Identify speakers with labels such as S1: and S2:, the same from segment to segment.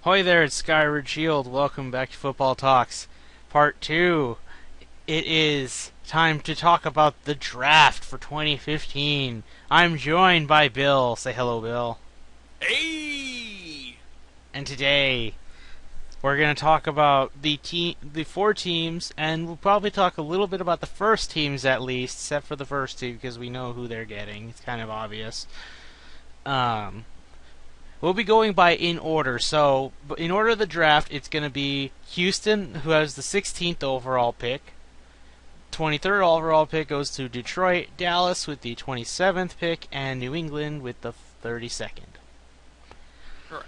S1: Hoy there, it's Skyward Shield. Welcome back to Football Talks, Part 2. It is time to talk about the draft for 2015. I'm joined by Bill. Say hello, Bill.
S2: Hey!
S1: And today, we're going to talk about the four teams, and we'll probably talk a little bit about the first teams at least, except for the first two, because we know who they're getting. It's kind of obvious. We'll be going by in order. So, in order of the draft, it's going to be Houston, who has the 16th overall pick. 23rd overall pick goes to Detroit, Dallas with the 27th pick, and New England with the 32nd.
S2: Correct.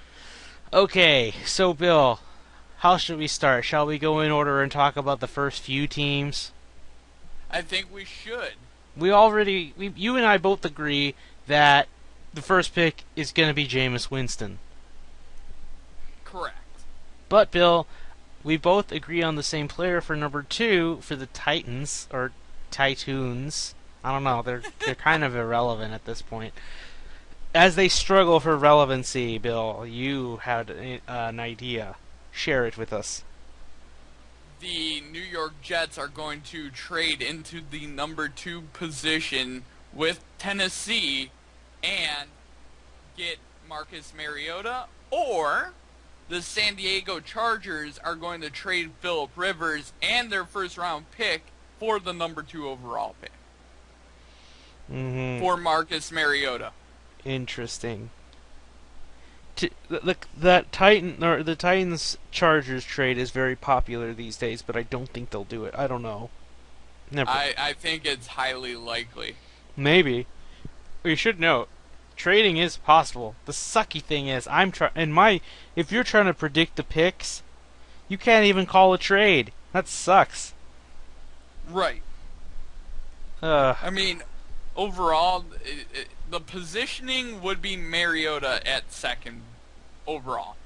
S1: Okay, so Bill, how should we start? Shall we go in order and talk about the first few teams?
S2: I think we should.
S1: You and I both agree that the first pick is going to be Jameis Winston.
S2: Correct.
S1: But, Bill, we both agree on the same player for number 2 for the Titans, or Titans. I don't know, they're kind of irrelevant at this point. As they struggle for relevancy, Bill, you had an idea. Share it with us.
S2: The New York Jets are going to trade into the number 2 position with Tennessee and get Marcus Mariota, or the San Diego Chargers are going to trade Phillip Rivers and their first round pick for the number 2 overall pick for Marcus Mariota.
S1: Interesting. The Titans Chargers trade is very popular these days, but I don't think they'll do it. I don't know. Never.
S2: I think it's highly likely.
S1: Maybe. You should know, trading is possible. The sucky thing is, if you're trying to predict the picks, you can't even call a trade. That sucks.
S2: Right. I mean, overall, the positioning would be Mariota at second overall.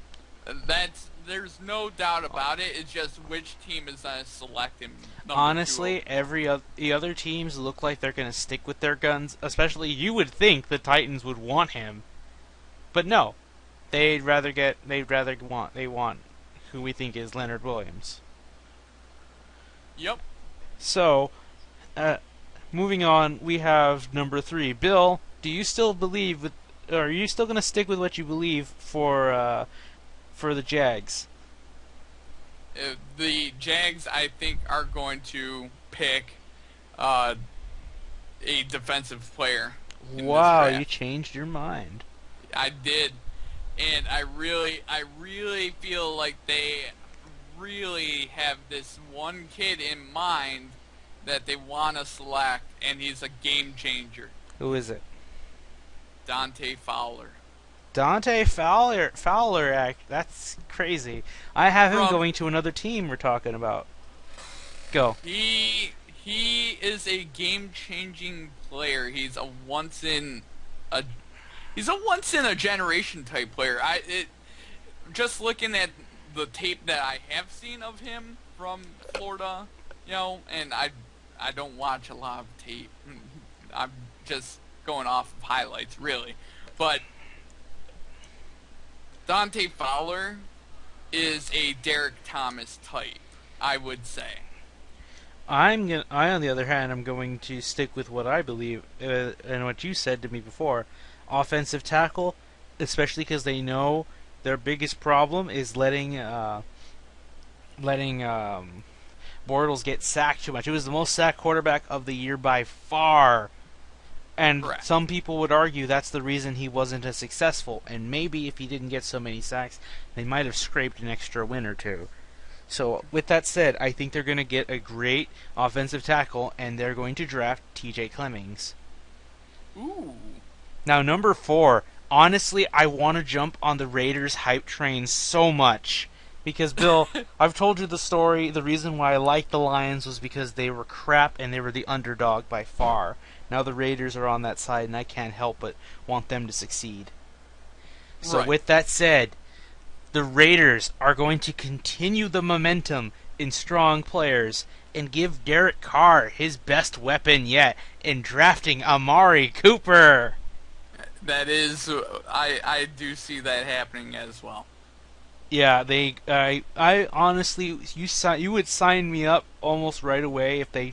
S2: There's no doubt about it. It's just which team is going to select him.
S1: Honestly, the other teams look like they're going to stick with their guns. Especially, you would think the Titans would want him, but no, they want who we think is Leonard Williams.
S2: Yep.
S1: So, moving on, we have number 3. Bill, do you still believe are you still going to stick with what you believe for the Jags?
S2: The Jags, I think, are going to pick a defensive player.
S1: Wow, you changed your mind.
S2: I did, and I really feel like they really have this one kid in mind that they want to select, and he's a game changer.
S1: Who is it?
S2: Dante Fowler.
S1: Dante Fowler, that's crazy. I have him going to another team we're talking about. Go.
S2: He is a game-changing player. He's a once in a generation type player. Just looking at the tape that I have seen of him from Florida, and I don't watch a lot of tape. I'm just going off of highlights, really. But Dante Fowler is a Derek Thomas type, I would say.
S1: I, on the other hand, am going to stick with what I believe and what you said to me before. Offensive tackle, especially because they know their biggest problem is letting Bortles get sacked too much. He was the most sacked quarterback of the year by far. And
S2: Correct.
S1: Some people would argue that's the reason he wasn't as successful. And maybe if he didn't get so many sacks, they might have scraped an extra win or two. So, with that said, I think they're going to get a great offensive tackle, and they're going to draft T.J. Clemmings.
S2: Ooh.
S1: Now, number 4. Honestly, I want to jump on the Raiders hype train so much. Because, Bill, I've told you the story. The reason why I liked the Lions was because they were crap and they were the underdog by far. Now the Raiders are on that side, and I can't help but want them to succeed. So
S2: Right.
S1: with that said, the Raiders are going to continue the momentum in strong players and give Derek Carr his best weapon yet in drafting Amari Cooper.
S2: That is, I do see that happening as well.
S1: Yeah, I honestly, you would sign me up almost right away if they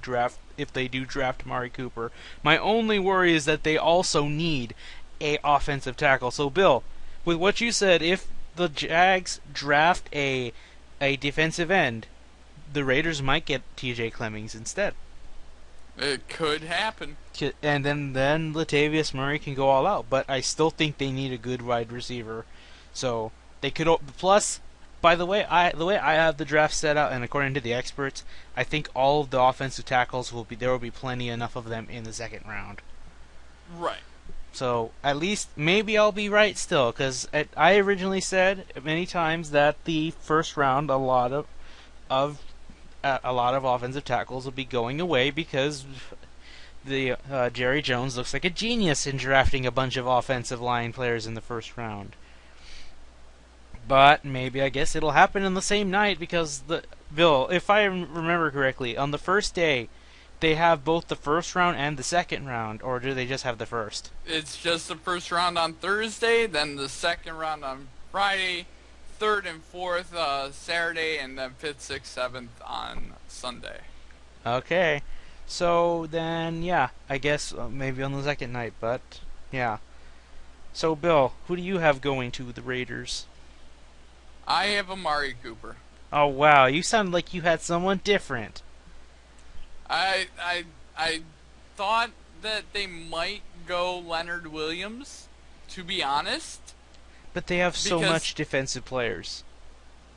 S1: do draft Mari Cooper. My only worry is that they also need a offensive tackle. So Bill, with what you said, if the Jags draft a defensive end, the Raiders might get T.J. Clemmings instead.
S2: It could happen.
S1: And then Latavius Murray can go all out, but I still think they need a good wide receiver. So they could plus. By the way I have the draft set out, and according to the experts, I think all of the offensive tackles there will be plenty enough of them in the second round.
S2: Right.
S1: So at least maybe I'll be right still, because I originally said many times that the first round a lot of offensive tackles will be going away because the Jerry Jones looks like a genius in drafting a bunch of offensive line players in the first round. But maybe I guess it'll happen in the same night because Bill, if I remember correctly, on the first day they have both the first round and the second round, or do they just have the first?
S2: It's just the first round on Thursday, then the second round on Friday, third and fourth Saturday, and then fifth, sixth, seventh on Sunday.
S1: Okay. So then, yeah, I guess maybe on the second night, but yeah. So, Bill, who do you have going to the Raiders?
S2: I have Amari Cooper.
S1: Oh, wow, you sound like you had someone different.
S2: I thought that they might go Leonard Williams, to be honest.
S1: But they have so much defensive players.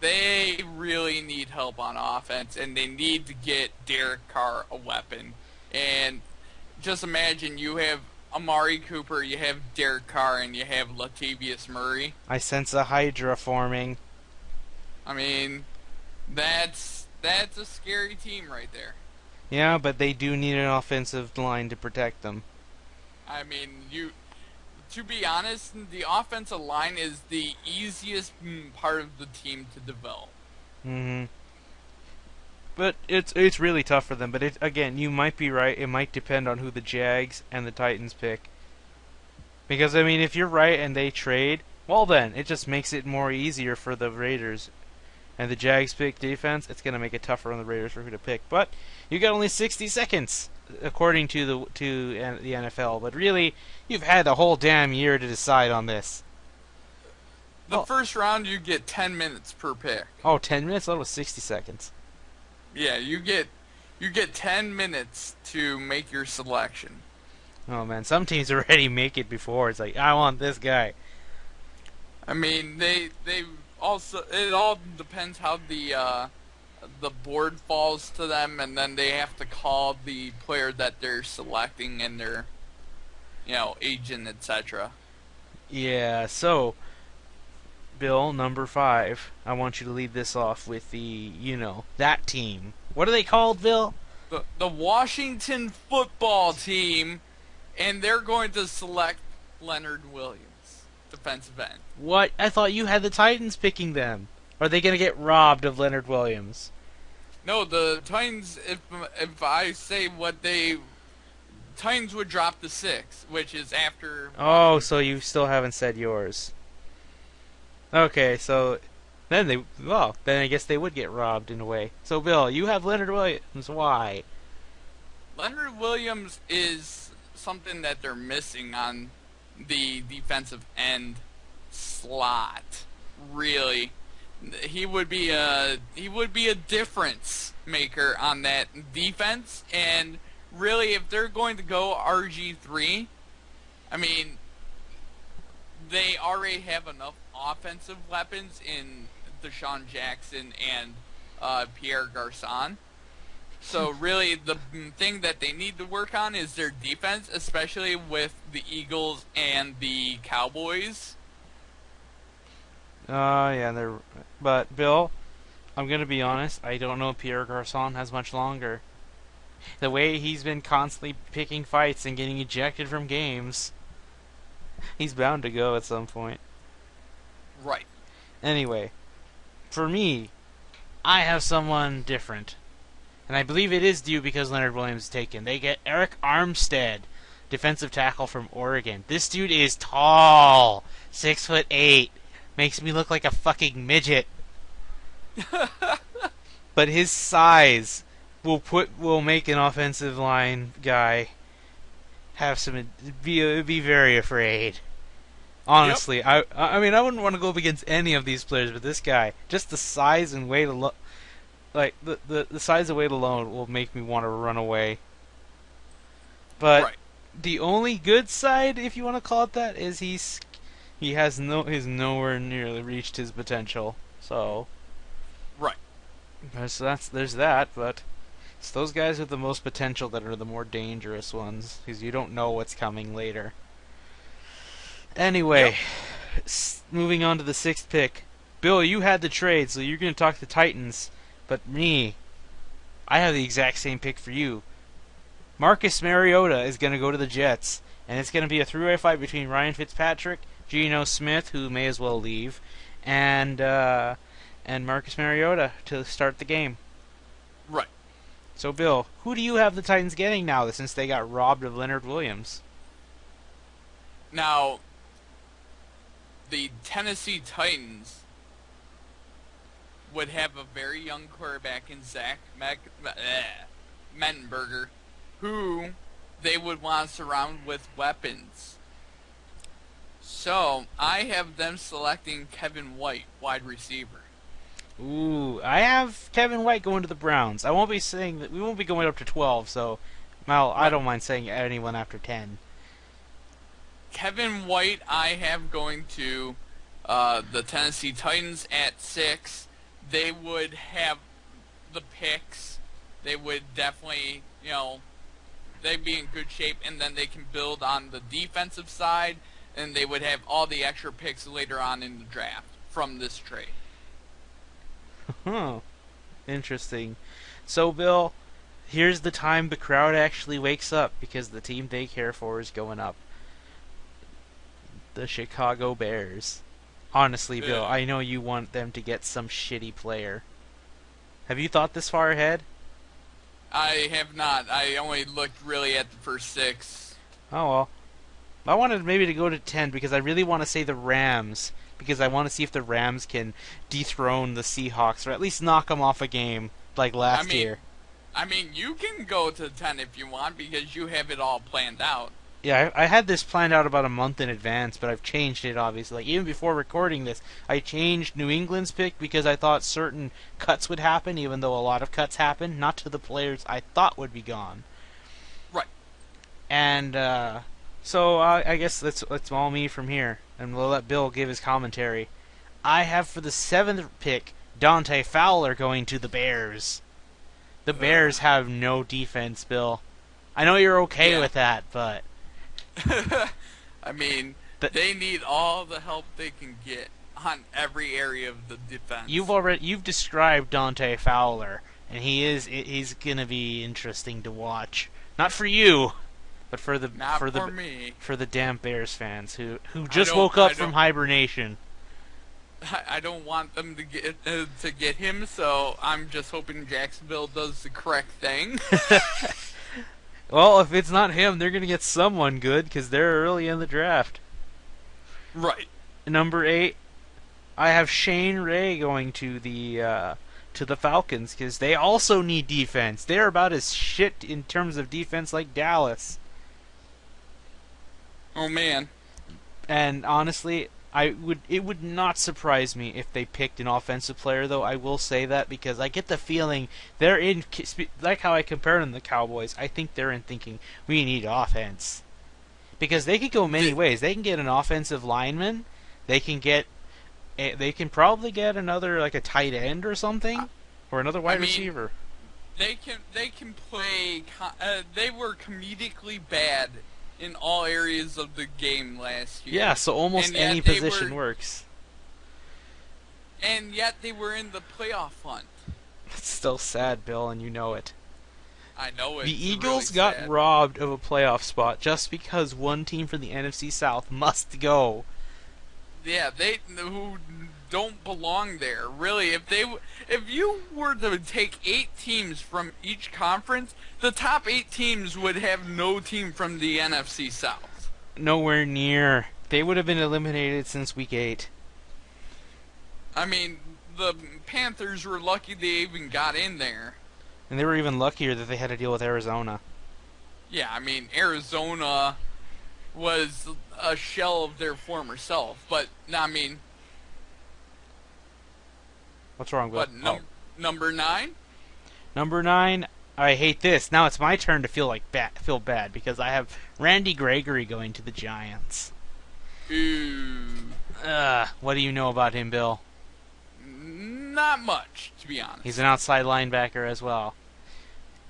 S2: They really need help on offense, and they need to get Derek Carr a weapon. And just imagine you have Amari Cooper, you have Derek Carr, and you have Latavius Murray.
S1: I sense a Hydra forming.
S2: I mean, that's a scary team right there.
S1: Yeah, but they do need an offensive line to protect them.
S2: I mean, to be honest, the offensive line is the easiest part of the team to develop.
S1: Mm-hmm. But it's really tough for them. But again, you might be right. It might depend on who the Jags and the Titans pick. Because, I mean, if you're right and they trade, well then, it just makes it more easier for the Raiders. And the Jags pick defense, it's going to make it tougher on the Raiders for who to pick. But you got only 60 seconds, according to the NFL. But really, you've had the whole damn year to decide on this.
S2: The first round, you get 10 minutes per pick.
S1: Oh, 10 minutes? That was 60 seconds.
S2: Yeah, you get 10 minutes to make your selection.
S1: Oh man, some teams already make it before. It's like, I want this guy.
S2: I mean, they also, it all depends how the board falls to them, and then they have to call the player that they're selecting and their, agent, etc.
S1: Yeah, so Bill, number 5. I want you to lead this off with the, that team. What are they called, Bill?
S2: The Washington football team, and they're going to select Leonard Williams, defensive end.
S1: What? I thought you had the Titans picking them. Are they going to get robbed of Leonard Williams?
S2: No, the Titans, if I say Titans would drop the 6, which is after...
S1: Oh, so you still haven't said yours. Okay, so then I guess they would get robbed in a way. So, Bill, you have Leonard Williams. Why?
S2: Leonard Williams is something that they're missing on the defensive end slot. Really, he would be a difference maker on that defense. And really, if they're going to go RG3, I mean, they already have enough offensive weapons in Deshaun Jackson and Pierre Garçon. So really, the thing that they need to work on is their defense, especially with the Eagles and the Cowboys.
S1: Yeah, but Bill, I'm gonna be honest. I don't know if Pierre Garçon has much longer. The way he's been constantly picking fights and getting ejected from games, he's bound to go at some point.
S2: Right.
S1: Anyway, for me, I have someone different. And I believe it is due because Leonard Williams is taken. They get Eric Armstead, defensive tackle from Oregon. This dude is tall, 6'8", makes me look like a fucking midget. But his size will make an offensive line guy have some be very afraid.
S2: Yep.
S1: Honestly, I mean I wouldn't want to go up against any of these players, but this guy, just the size and weight like the size and weight alone will make me want to run away. But
S2: Right.
S1: the only good side, if you want to call it that, is he's nowhere nearly reached his potential. So
S2: Right.
S1: there's that, but it's those guys with the most potential that are the more dangerous ones because you don't know what's coming later.
S2: Yep.
S1: Anyway, moving on to the sixth pick. Bill, you had the trade, so you're going to talk the Titans. But me, I have the exact same pick for you. Marcus Mariota is going to go to the Jets, and it's going to be a three-way fight between Ryan Fitzpatrick, Geno Smith, who may as well leave, and Marcus Mariota to start the game.
S2: Right.
S1: So, Bill, who do you have the Titans getting now since they got robbed of Leonard Williams?
S2: Now, the Tennessee Titans would have a very young quarterback in Zach Mettenberger, who they would want to surround with weapons. So, I have them selecting Kevin White, wide receiver.
S1: Ooh, I have Kevin White going to the Browns. I won't be saying that we won't be going up to 12, so well, I
S2: Right.
S1: don't mind saying anyone after 10.
S2: Kevin White, I have going to the Tennessee Titans at 6. They would have the picks. They would definitely, they'd be in good shape, and then they can build on the defensive side, and they would have all the extra picks later on in the draft from this trade.
S1: Huh. Interesting. So, Bill, here's the time the crowd actually wakes up because the team they care for is going up. The Chicago Bears. Honestly, Bill,
S2: Ugh.
S1: I know you want them to get some shitty player. Have you thought this far ahead?
S2: I have not. I only looked really at the first 6.
S1: Oh well. I wanted maybe to go to 10 because I really want to say the Rams because I want to see if the Rams can dethrone the Seahawks or at least knock them off a game like last year.
S2: I mean, you can go to 10 if you want because you have it all planned out.
S1: Yeah, I had this planned out about a month in advance, but I've changed it obviously. Like even before recording this, I changed New England's pick because I thought certain cuts would happen, even though a lot of cuts happened, not to the players I thought would be gone.
S2: Right.
S1: And so I guess that's all me from here, and we'll let Bill give his commentary. I have for the 7th pick Dante Fowler going to the Bears. The Bears have no defense, Bill. I know you're okay with that, but
S2: I mean,
S1: But-
S2: they need all the help they can get on every area of the defense.
S1: you've described Dante Fowler, and he's gonna be interesting to watch. Not for you, but for the
S2: Not
S1: for the
S2: for me.
S1: for the damn Bears fans who just
S2: don't-
S1: woke up
S2: I
S1: from
S2: don't-
S1: hibernation.
S2: I don't want them to get him, so I'm just hoping Jacksonville does the correct thing.
S1: Well, if it's not him, they're gonna get someone good because they're early in the draft.
S2: Right.
S1: Number 8, I have Shane Ray going to the Falcons because they also need defense. They're about as shit in terms of defense like Dallas.
S2: Oh man.
S1: And honestly, it would not surprise me if they picked an offensive player, though. I will say that because I get the feeling they're in, like how I compared them to the Cowboys. I think they're in thinking we need offense because they could go many ways. They can get an offensive lineman. They can probably get another like a tight end or something, or another wide receiver.
S2: They can play. They were comedically bad in all areas of the game last year.
S1: Yeah, so almost
S2: And yet
S1: any
S2: they
S1: position
S2: were-
S1: works.
S2: And yet they were in the playoff hunt.
S1: It's still sad, Bill, and you know it.
S2: I know it.
S1: The Eagles got robbed of a playoff spot just because one team from the NFC South must go.
S2: Yeah, they who don't belong there. Really, if you were to take 8 teams from each conference, the top 8 teams would have no team from the NFC South.
S1: Nowhere near. They would have been eliminated since week 8.
S2: I mean, the Panthers were lucky they even got in there.
S1: And they were even luckier that they had to deal with Arizona.
S2: Yeah, I mean, Arizona was a shell of their former self, but no, I mean,
S1: What's wrong, Bill?
S2: but
S1: Oh.
S2: number 9.
S1: Number 9, I hate this. Now it's my turn to feel bad because I have Randy Gregory going to the Giants.
S2: Ooh,
S1: What do you know about him, Bill?
S2: not much, to be honest.
S1: He's an outside linebacker as well.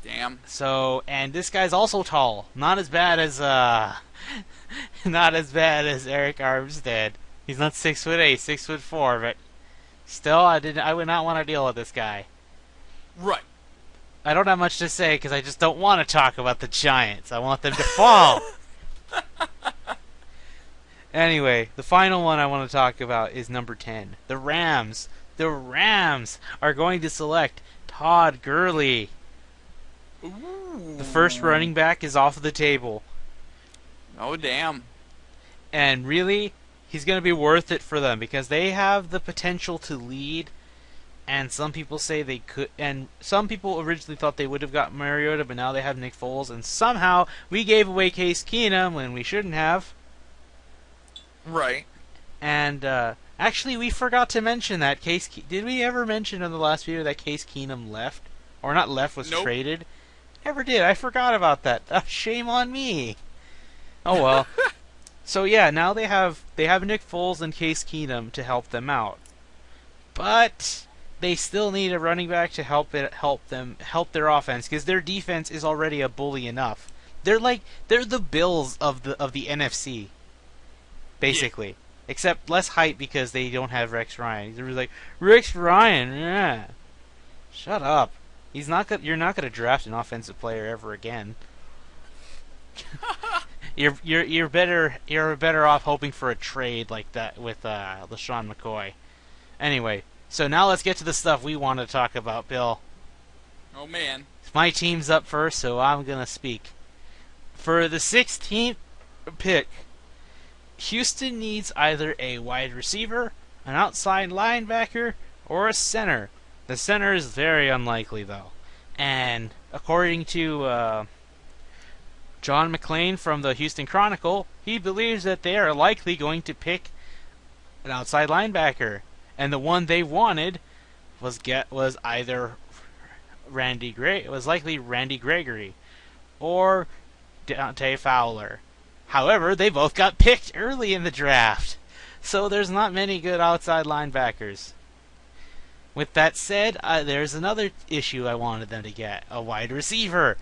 S2: Damn.
S1: So, and this guy's also tall. Not as bad as not as bad as Eric Armstead. He's not 6'8", 6'4", but still, I would not want to deal with this guy.
S2: Right.
S1: I don't have much to say because I just don't want to talk about the Giants. I want them to fall. Anyway, the final one I want to talk about is number 10. The Rams. The Rams are going to select Todd Gurley.
S2: Ooh.
S1: The first running back is off the table.
S2: Oh, damn.
S1: And really, he's going to be worth it for them because they have the potential to lead. And some people say they could. And some people originally thought they would have got Mariota, but now they have Nick Foles. And somehow we gave away Case Keenum when we shouldn't have.
S2: Right.
S1: And actually, we forgot to mention that did we ever mention in the last video that Case Keenum left? Or not left, was
S2: Nope.
S1: traded? Never did. I forgot about that. Shame on me. Oh well. So yeah, now they have Nick Foles and Case Keenum to help them out. But they still need a running back to help their offense because their defense is already a bully enough. They're the Bills of the NFC. Basically. Yeah. Except less hype because they don't have Rex Ryan. They're like, Rex Ryan, yeah. Shut up. You're not gonna draft an offensive player ever again. You're better off hoping for a trade like that with LaShawn McCoy. Anyway, so now let's get to the stuff we want to talk about, Bill.
S2: Oh man.
S1: My team's up first, so I'm gonna speak. For the 16th pick, Houston needs either a wide receiver, an outside linebacker, or a center. The center is very unlikely, though. And according to John McClain from the Houston Chronicle, he believes that they are likely going to pick an outside linebacker. And the one they wanted was either likely Randy Gregory or Dante Fowler. However, they both got picked early in the draft, so there's not many good outside linebackers. With that said, there's another issue I wanted them to get: a wide receiver.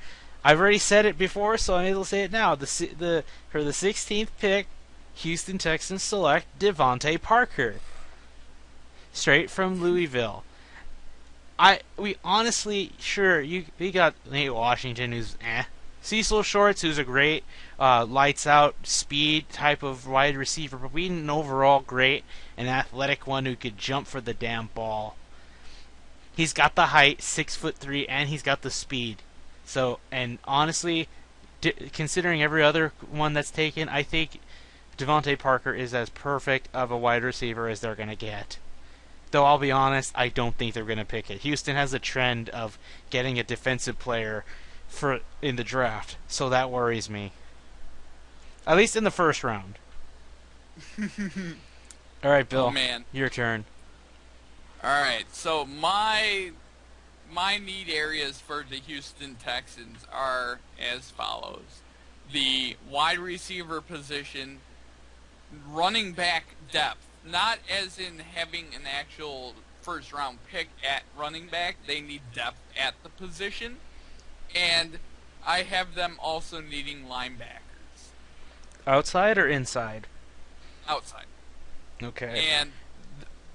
S1: I've already said it before, so I'm able to say it now. For the 16th pick, Houston Texans select Devontae Parker, straight from Louisville. We honestly, we got Nate Washington, who's Cecil Shorts, who's a great lights out speed type of wide receiver, but we need an overall great and athletic one who could jump for the damn ball. He's got the height, 6'3", and he's got the speed. So, and honestly, considering every other one that's taken, I think Devontae Parker is as perfect of a wide receiver as they're going to get. Though I'll be honest, I don't think they're going to pick it. Houston has a trend of getting a defensive player in the draft, so that worries me. At least in the first round. All right, Bill.
S2: Oh man.
S1: Your turn.
S2: All right. So my need areas for the Houston Texans are as follows: the wide receiver position, running back depth. Not as in having an actual first round pick at running back. They need depth at the position. And I have them also needing linebackers.
S1: Outside or inside?
S2: Outside.
S1: Okay.
S2: And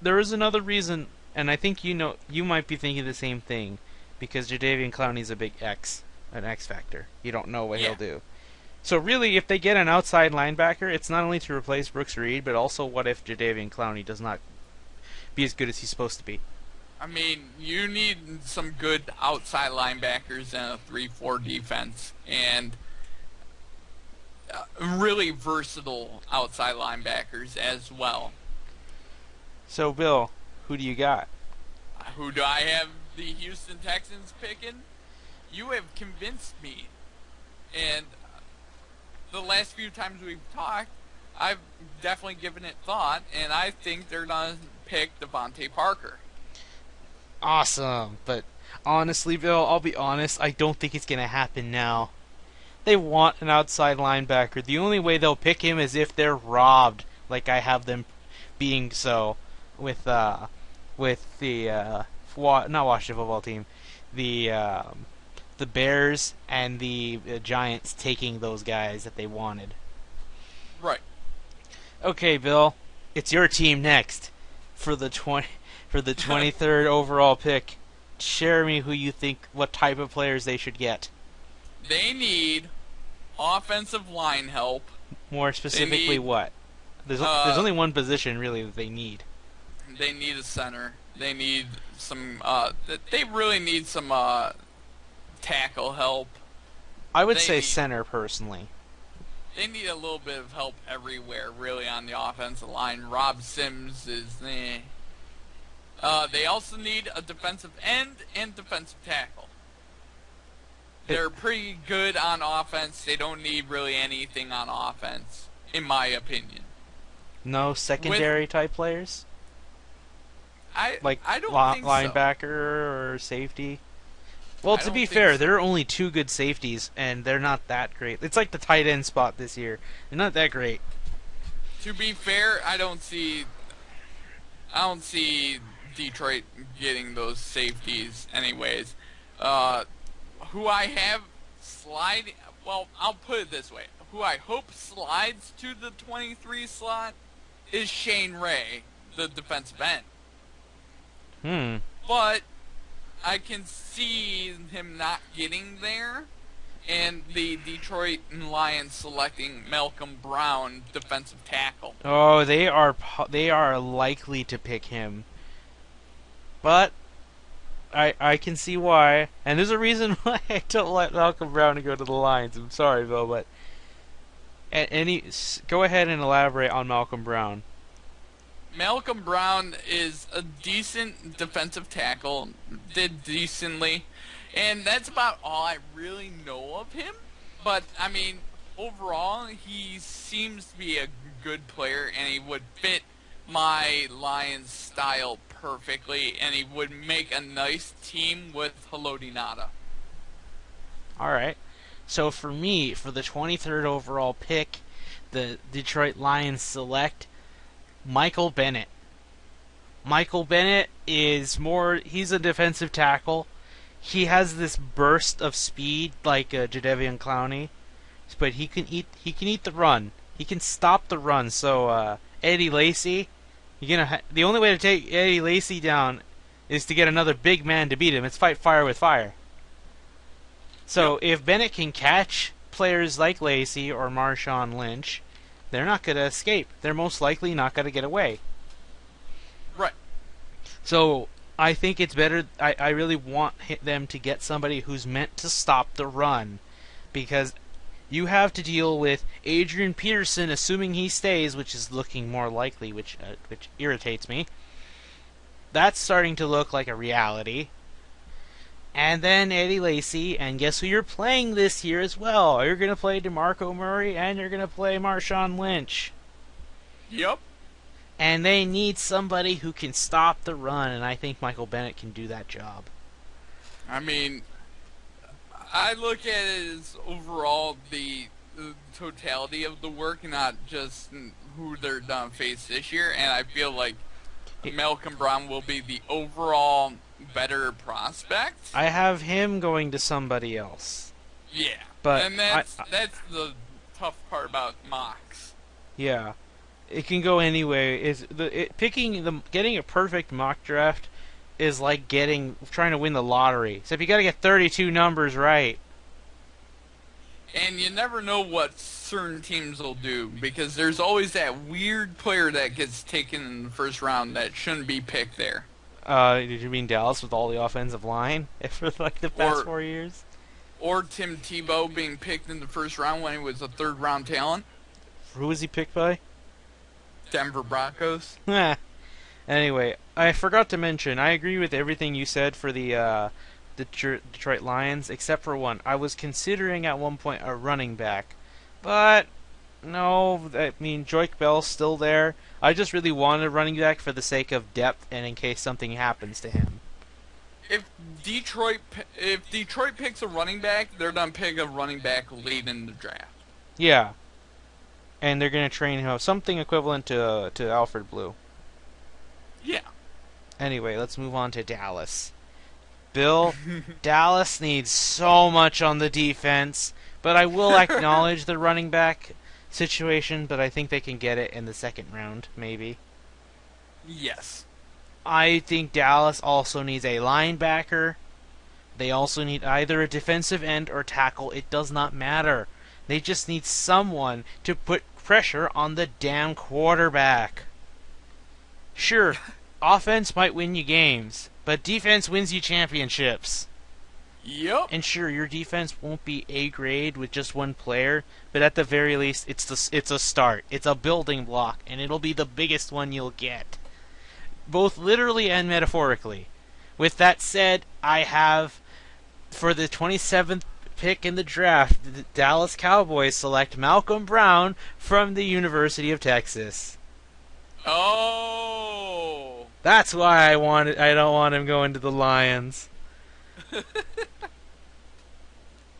S1: there is another reason, and I think you might be thinking the same thing, because Jadeveon Clowney's a big an X factor. You don't know what he'll do. So really, if they get an outside linebacker, it's not only to replace Brooks Reed, but also what if Jadeveon Clowney does not be as good as he's supposed to be?
S2: I mean, you need some good outside linebackers and a 3-4 defense, and really versatile outside linebackers as well.
S1: So, Bill, Who do you got?
S2: Who do I have the Houston Texans picking? You have convinced me. And the last few times we've talked, I've definitely given it thought, and I think they're going to pick Devontae Parker.
S1: Awesome. But honestly, Bill, I'll be honest, I don't think it's going to happen now. They want an outside linebacker. The only way they'll pick him is if they're robbed, like I have them being so with the not Washington football team, the Bears and the Giants taking those guys that they wanted.
S2: Right.
S1: Okay, Bill, it's your team next for the 23rd overall pick. Share me who you think, what type of players they should get.
S2: They need offensive line help.
S1: More specifically, what? There's only one position really that they need.
S2: They need a center. They need some. They really need some tackle help.
S1: I would say center personally.
S2: They need a little bit of help everywhere, really, on the offensive line. Rob Sims is They also need a defensive end and defensive tackle. They're pretty good on offense. They don't need really anything on offense, in my opinion.
S1: No secondary type players?
S2: I don't think
S1: linebacker
S2: so.
S1: or safety? Well, to be fair, there are only two good safeties, and they're not that great. It's like the tight end spot this year. They're not that great.
S2: To be fair, I don't see Detroit getting those safeties anyways. Who I have sliding, well, I'll put it this way. Who I hope slides to the 23 slot is Shane Ray, the defensive end. But I can see him not getting there, and the Detroit Lions selecting Malcolm Brown, defensive tackle.
S1: Oh, they are likely to pick him. But I can see why, and there's a reason why I don't let Malcolm Brown go to the Lions. I'm sorry, Bill, but go ahead and elaborate on Malcolm Brown.
S2: Malcolm Brown is a decent defensive tackle, did decently, and that's about all I really know of him. But, I mean, overall, he seems to be a good player, and he would fit my Lions style perfectly, and he would make a nice team with Haloti Ngata.
S1: Alright, so for me, for the 23rd overall pick, the Detroit Lions select Michael Bennett. Michael Bennett he's a defensive tackle. He has this burst of speed like Jadeveon Clowney, but he can eat the run. He can stop the run. So Eddie Lacy, the only way to take Eddie Lacy down is to get another big man to beat him. It's fight fire with fire. So if Bennett can catch players like Lacy or Marshawn Lynch, they're not going to escape. They're most likely not going to get away.
S2: Right.
S1: So I think it's better. I really want them to get somebody who's meant to stop the run, because you have to deal with Adrian Peterson, assuming he stays, which is looking more likely, which irritates me. That's starting to look like a reality. And then Eddie Lacy, and guess who you're playing this year as well? You're going to play DeMarco Murray, and you're going to play Marshawn Lynch.
S2: Yep.
S1: And they need somebody who can stop the run, and I think Michael Bennett can do that job.
S2: I mean, I look at it as overall the totality of the work, not just who they're going to face this year, and I feel like Malcolm Brown will be the overall better prospect.
S1: I have him going to somebody else.
S2: Yeah,
S1: but
S2: and that's the tough part about mocks.
S1: Yeah, it can go anyway. Getting a perfect mock draft is like trying to win the lottery. Except you got to get 32 numbers right.
S2: And you never know what certain teams will do, because there's always that weird player that gets taken in the first round that shouldn't be picked there.
S1: Did you mean Dallas with all the offensive line for like the past 4 years?
S2: Or Tim Tebow being picked in the first round when he was a third-round talent.
S1: Who was he picked by?
S2: Denver Broncos.
S1: Anyway, I forgot to mention, I agree with everything you said for the Detroit Lions, except for one. I was considering at one point a running back, but no, I mean Joik Bell's still there. I just really wanted a running back for the sake of depth and in case something happens to him.
S2: If Detroit picks a running back, they're gonna pick a running back late in the draft.
S1: Yeah, and they're gonna train him something equivalent to Alfred Blue.
S2: Yeah.
S1: Anyway, let's move on to Dallas. Bill, Dallas needs so much on the defense, but I will acknowledge the running back situation, but I think they can get it in the second round, maybe.
S2: Yes.
S1: I think Dallas also needs a linebacker. They also need either a defensive end or tackle. It does not matter. They just need someone to put pressure on the damn quarterback. Sure, offense might win you games, but defense wins you championships.
S2: Yep.
S1: And sure, your defense won't be A grade with just one player, but at the very least, it's a start. It's a building block, and it'll be the biggest one you'll get, both literally and metaphorically. With that said, I have, for the 27th pick in the draft, the Dallas Cowboys select Malcolm Brown from the University of Texas.
S2: Oh.
S1: That's why I don't want him going to the Lions.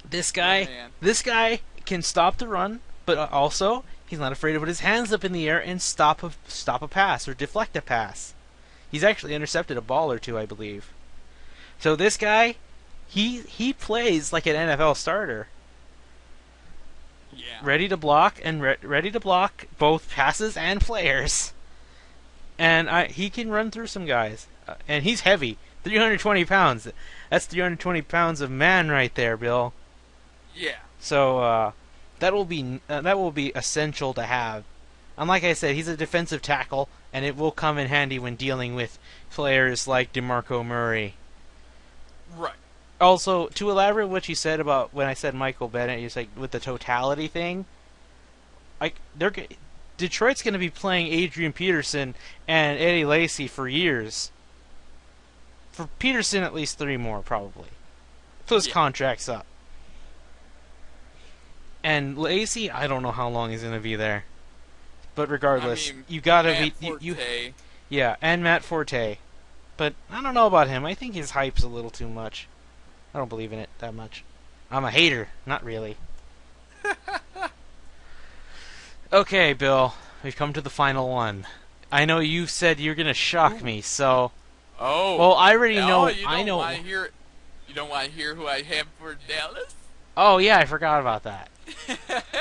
S1: This guy, this guy can stop the run, but also he's not afraid to put his hands up in the air and stop a pass or deflect a pass. He's actually intercepted a ball or two, I believe. So this guy, he plays like an NFL starter.
S2: Yeah.
S1: Ready to block and ready to block both passes and players. And he can run through some guys. And he's heavy. 320 pounds. That's 320 pounds of man right there, Bill.
S2: Yeah.
S1: So that will be essential to have. And like I said, he's a defensive tackle, and it will come in handy when dealing with players like DeMarco Murray.
S2: Right.
S1: Also, to elaborate what you said about when I said Michael Bennett, you said with the totality thing. Detroit's going to be playing Adrian Peterson and Eddie Lacy for years. For Peterson, at least 3 more, probably. Till his contract's up. And Lacy, I don't know how long he's going to be there. But regardless, you gotta be... Yeah, and Matt Forte. But I don't know about him. I think his hype's a little too much. I don't believe in it that much. I'm a hater. Not really. Okay, Bill. We've come to the final one. I know you said you're going to shock me, so...
S2: Oh.
S1: Well, I already know...
S2: You don't want to hear who I have for Dallas?
S1: Oh, yeah, I forgot about that.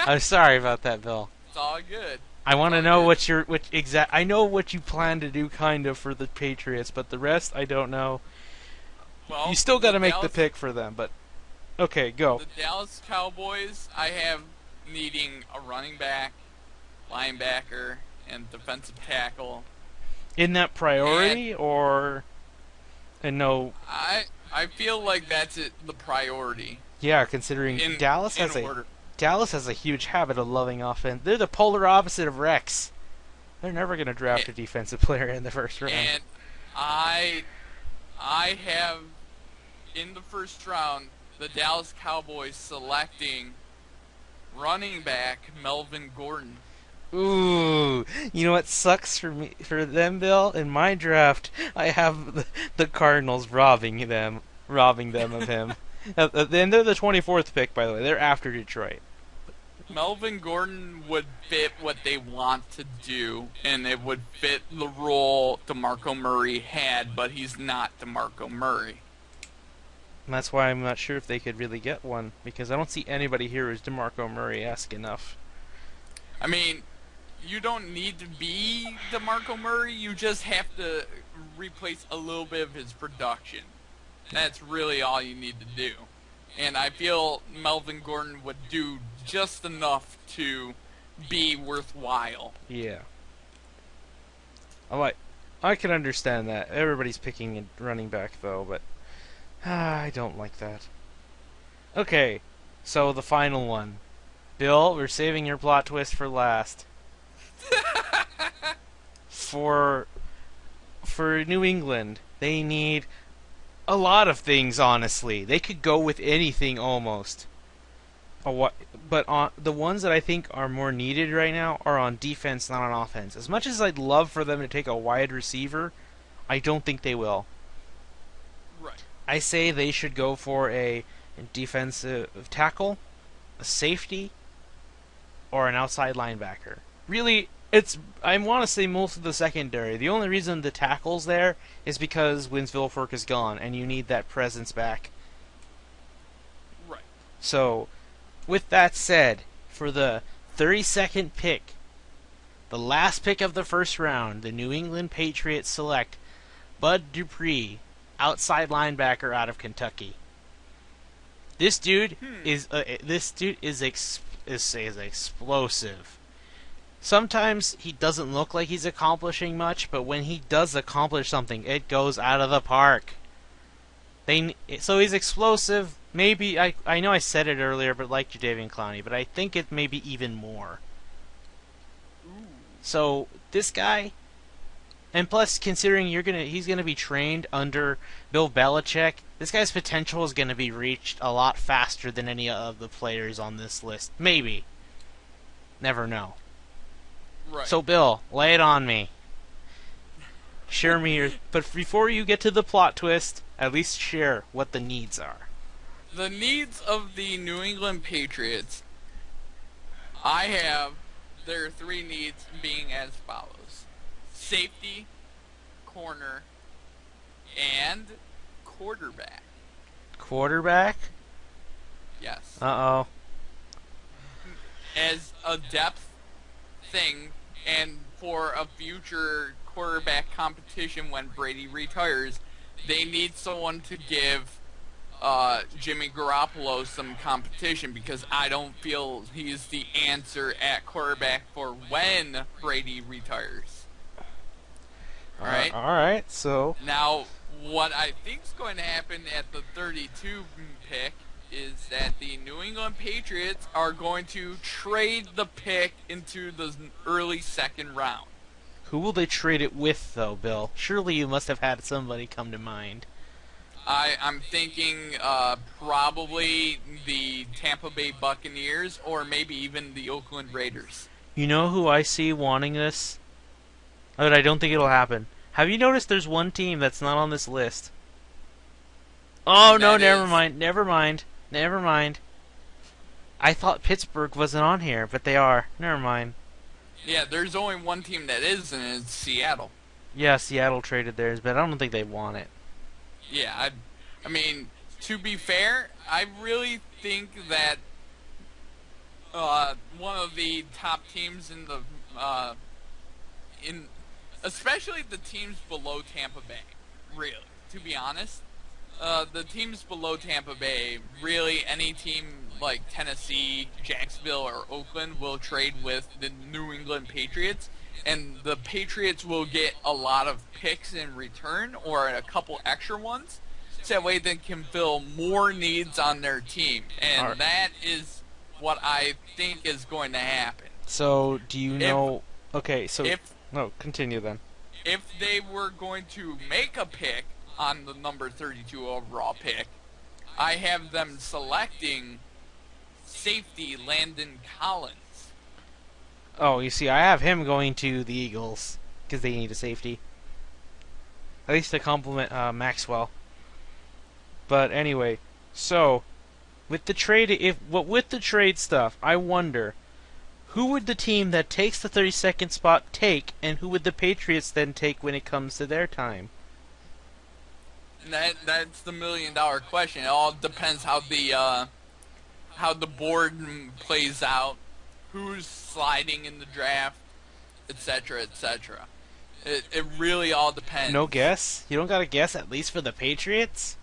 S1: I'm sorry about that, Bill.
S2: It's all good.
S1: I want to know I know what you plan to do, kind of, for the Patriots, but the rest, I don't know.
S2: Well,
S1: you still got to make the pick for them, but... Okay, go.
S2: The Dallas Cowboys, I have needing a running back, linebacker, and defensive tackle.
S1: In that priority, or... And no...
S2: I feel like that's the priority.
S1: Yeah, considering Dallas has a huge habit of loving offense. They're the polar opposite of Rex. They're never going to draft a defensive player in the first round.
S2: And I have, in the first round, the Dallas Cowboys selecting running back Melvin Gordon.
S1: Ooh, you know what sucks for them, Bill? In my draft, I have the Cardinals robbing them of him. And they're the 24th pick, by the way. They're after Detroit.
S2: Melvin Gordon would fit what they want to do, and it would fit the role DeMarco Murray had, but he's not DeMarco Murray.
S1: And that's why I'm not sure if they could really get one, because I don't see anybody here who's DeMarco Murray-esque enough.
S2: I mean, you don't need to be DeMarco Murray, you just have to replace a little bit of his production. That's really all you need to do. And I feel Melvin Gordon would do just enough to be worthwhile.
S1: Yeah. I can understand that. Everybody's picking a running back, though, but I don't like that. Okay, so the final one. Bill, we're saving your plot twist for last. For for New England, they need a lot of things. Honestly, they could go with anything almost. But the ones that I think are more needed right now are on defense, not on offense. As much as I'd love for them to take a wide receiver, I don't think they will.
S2: Right.
S1: I say they should go for a defensive tackle, a safety, or an outside linebacker. Really, I want to say most of the secondary. The only reason the tackle's there is because Winsville is gone, and you need that presence back.
S2: Right.
S1: So, with that said, for the 32nd pick, the last pick of the first round, the New England Patriots select Bud Dupree, outside linebacker out of Kentucky. This dude is explosive. Sometimes he doesn't look like he's accomplishing much, but when he does accomplish something, it goes out of the park. So he's explosive. Maybe I know I said it earlier, but like Jadeveon Clowney, but I think it may be even more.
S2: Ooh.
S1: So this guy, and plus considering he's gonna be trained under Bill Belichick, this guy's potential is gonna be reached a lot faster than any of the players on this list. Maybe. Never know.
S2: Right.
S1: So Bill, lay it on me. Share me your. But before you get to the plot twist, at least share what the needs are.
S2: The needs of the New England Patriots, I have their three needs being as follows: safety, corner, and quarterback.
S1: Quarterback?
S2: Yes.
S1: Uh-oh.
S2: As a depth thing, and for a future quarterback competition when Brady retires, they need someone to give Jimmy Garoppolo some competition, because I don't feel he's the answer at quarterback for when Brady retires. Alright?
S1: Alright, so.
S2: Now, what I think is going to happen at the 32 pick is that the New England Patriots are going to trade the pick into the early second round.
S1: Who will they trade it with, though, Bill? Surely you must have had somebody come to mind.
S2: I'm thinking probably the Tampa Bay Buccaneers, or maybe even the Oakland Raiders.
S1: You know who I see wanting this? But I don't think it'll happen. Have you noticed there's one team that's not on this list? Oh, no, never mind. I thought Pittsburgh wasn't on here, but they are. Never mind.
S2: Yeah, there's only one team that is, and it's Seattle.
S1: Yeah, Seattle traded theirs, but I don't think they want it.
S2: Yeah, I mean, to be fair, I really think that one of the top teams in the especially the teams below Tampa Bay, really, to be honest, the teams below Tampa Bay, really any team like Tennessee, Jacksonville, or Oakland will trade with the New England Patriots, and the Patriots will get a lot of picks in return, or a couple extra ones, so that way they can fill more needs on their team, and that is what I think is going to happen.
S1: So, do you know... Okay, so... No, continue then.
S2: If they were going to make a pick on the number 32 overall pick, I have them selecting safety Landon Collins.
S1: Oh, you see, I have him going to the Eagles, because they need a safety. At least to complement Maxwell. But anyway, so with the trade stuff, I wonder who would the team that takes the 32nd spot take, and who would the Patriots then take when it comes to their time?
S2: That's the $1 million question. It all depends how the board plays out, who's sliding in the draft, etc., etc. It really all depends.
S1: No guess? You don't got a guess at least for the Patriots?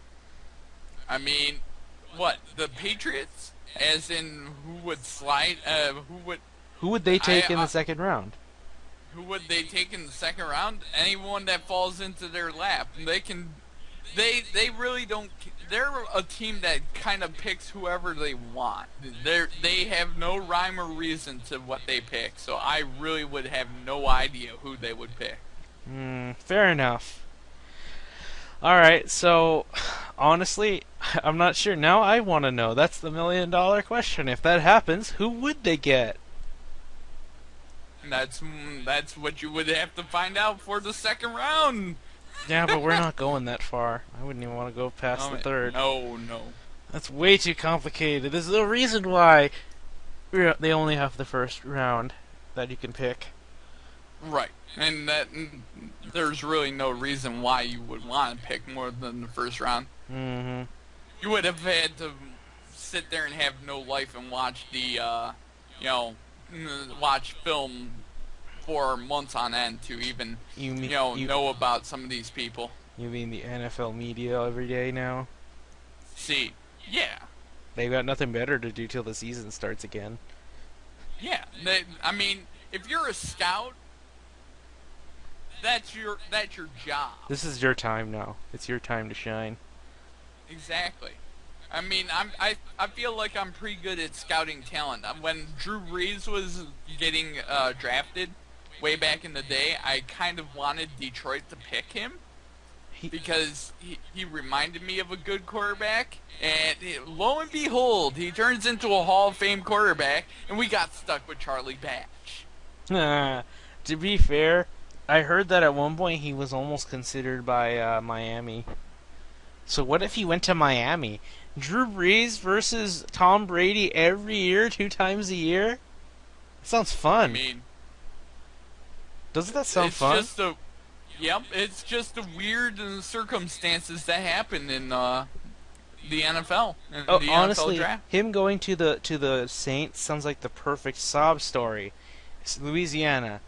S2: I mean, what, the Patriots? As in, who would slide? Who would they take
S1: in the second round?
S2: Who would they take in the second round? Anyone that falls into their lap. They really don't. They're a team that kind of picks whoever they want. They have no rhyme or reason to what they pick. So I really would have no idea who they would pick.
S1: Fair enough. Alright, so honestly, I'm not sure. Now I want to know. That's the $1 million question. If that happens, who would they get?
S2: That's what you would have to find out for the second round.
S1: Yeah, but we're not going that far. I wouldn't even want to go past the third.
S2: No, no.
S1: That's way too complicated. This is the reason why they only have the first round that you can pick.
S2: Right, and there's really no reason why you would want to pick more than the first round.
S1: Mm-hmm.
S2: You would have had to sit there and have no life and watch watch film for months on end to even know about some of these people.
S1: You mean the NFL media every day now?
S2: See, yeah.
S1: They've got nothing better to do till the season starts again.
S2: Yeah, I mean, if you're a scout, that's your job.
S1: This is your time now. It's your time to shine.
S2: Exactly. I mean, I feel like I'm pretty good at scouting talent. When Drew Brees was getting drafted way back in the day, I kind of wanted Detroit to pick him because he reminded me of a good quarterback, and lo and behold, he turns into a Hall of Fame quarterback, and we got stuck with Charlie Batch.
S1: To be fair, I heard that at one point he was almost considered by Miami. So what if he went to Miami? Drew Brees versus Tom Brady every year, 2 times a year? That sounds fun.
S2: I mean,
S1: doesn't that sound fun?
S2: It's just the weird circumstances that happen in the NFL.
S1: Honestly,
S2: NFL draft.
S1: him going to the Saints sounds like the perfect sob story. It's Louisiana,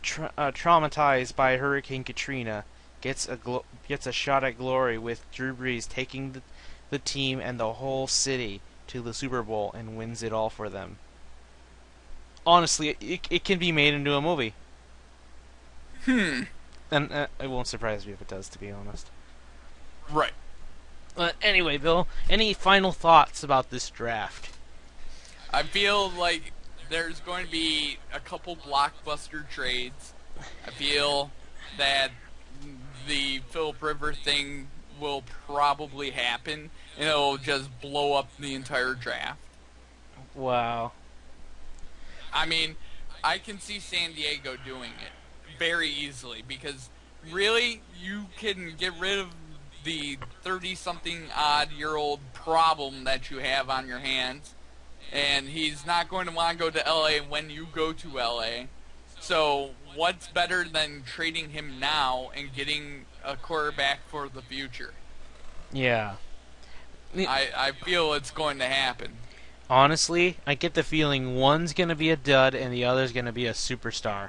S1: traumatized by Hurricane Katrina, gets a shot at glory with Drew Brees taking the team and the whole city to the Super Bowl and wins it all for them. Honestly, it can be made into a movie. And it won't surprise me if it does, to be honest.
S2: Right.
S1: Anyway, Bill, any final thoughts about this draft?
S2: I feel like there's going to be a couple blockbuster trades. I feel that the Phillip Rivers thing will probably happen, and it'll just blow up the entire draft.
S1: Wow.
S2: I mean, I can see San Diego doing it very easily, because really, you can get rid of the 30-something-odd-year-old problem that you have on your hands, and he's not going to want to go to LA when you go to LA. So what's better than trading him now and getting a quarterback for the future?
S1: Yeah.
S2: I feel it's going to happen.
S1: Honestly, I get the feeling one's going to be a dud and the other's going to be a superstar.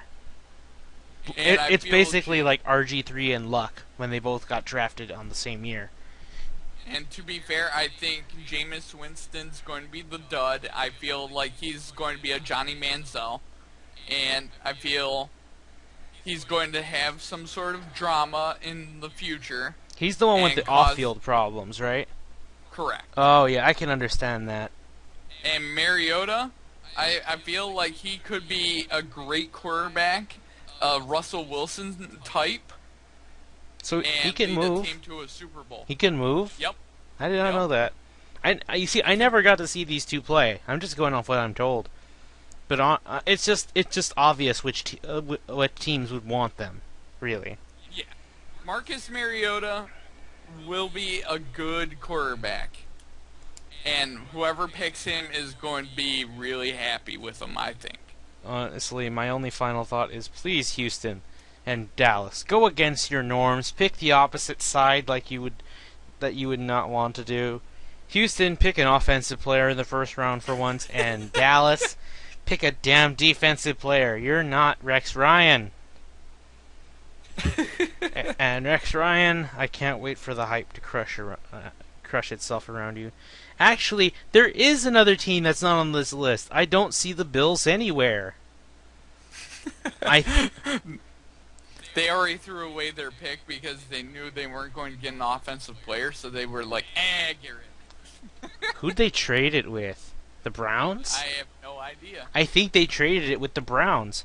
S1: It's basically like RG3 and Luck when they both got drafted on the same year.
S2: And to be fair, I think Jameis Winston's going to be the dud. I feel like he's going to be a Johnny Manziel. And I feel he's going to have some sort of drama in the future.
S1: He's the one with the off-field problems, right?
S2: Correct.
S1: Oh, yeah, I can understand that.
S2: And Mariota, I feel like he could be a great quarterback, a Russell Wilson type.
S1: So he can move.
S2: The team to a Super Bowl.
S1: He can move?
S2: Yep.
S1: I did not know that. You see, I never got to see these two play. I'm just going off what I'm told. But it's just obvious what teams would want them, really.
S2: Yeah. Marcus Mariota will be a good quarterback. And whoever picks him is going to be really happy with him, I think.
S1: Honestly, my only final thought is, please, Houston and Dallas, go against your norms. Pick the opposite side that you would not want to do. Houston, pick an offensive player in the first round for once, and Dallas, pick a damn defensive player. You're not Rex Ryan. And Rex Ryan, I can't wait for the hype to crush itself around you. Actually, there is another team that's not on this list. I don't see the Bills anywhere.
S2: They already threw away their pick because they knew they weren't going to get an offensive player, so they were like, Garrett.
S1: Who'd they trade it with? The Browns?
S2: I have no idea.
S1: I think they traded it with the Browns.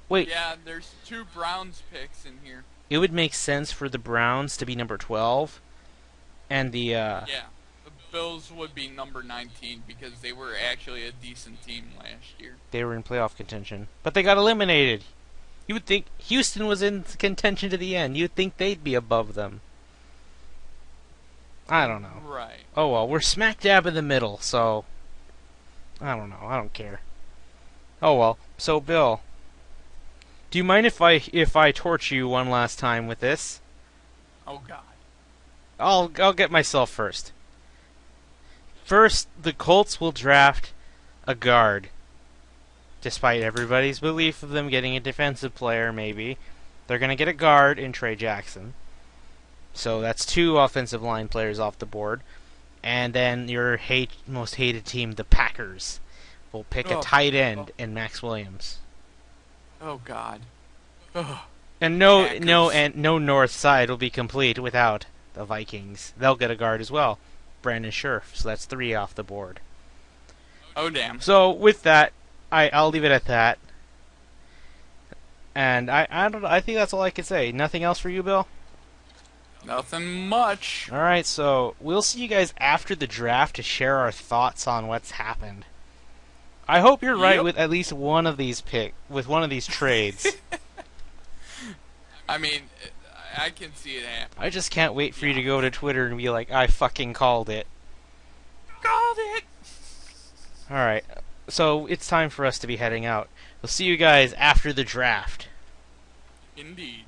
S1: Wait.
S2: Yeah, there's 2 Browns picks in here.
S1: it would make sense for the Browns to be number 12, and the
S2: Yeah. The Bills would be number 19 because they were actually a decent team last year.
S1: they were in playoff contention, but they got eliminated. You would think Houston was in contention to the end. You'd think they'd be above them. I don't know.
S2: Right.
S1: Oh well, we're smack dab in the middle, so I don't know. I don't care. Oh well. So Bill, do you mind if I torch you one last time with this?
S2: Oh God.
S1: I'll get myself first. First, the Colts will draft a guard. Despite everybody's belief of them getting a defensive player, maybe they're going to get a guard in Trey Jackson. So that's 2 offensive line players off the board. And then your most hated team, the Packers, will pick a tight end in Max Williams.
S2: Oh God. Ugh.
S1: And no
S2: Packers.
S1: no north side will be complete without the Vikings. They'll get a guard as well, Brandon Scherf. So that's 3 off the board.
S2: Oh damn.
S1: So with that, I'll leave it at that. And I don't know, I think that's all I can say. Nothing else for you, Bill?
S2: Nothing much.
S1: All right, so we'll see you guys after the draft to share our thoughts on what's happened. I hope you're right with at least one of these trades.
S2: I mean, I can see it happen.
S1: I just can't wait for you to go to Twitter and be like, I fucking called it.
S2: Called it.
S1: All right, so it's time for us to be heading out. We'll see you guys after the draft.
S2: Indeed.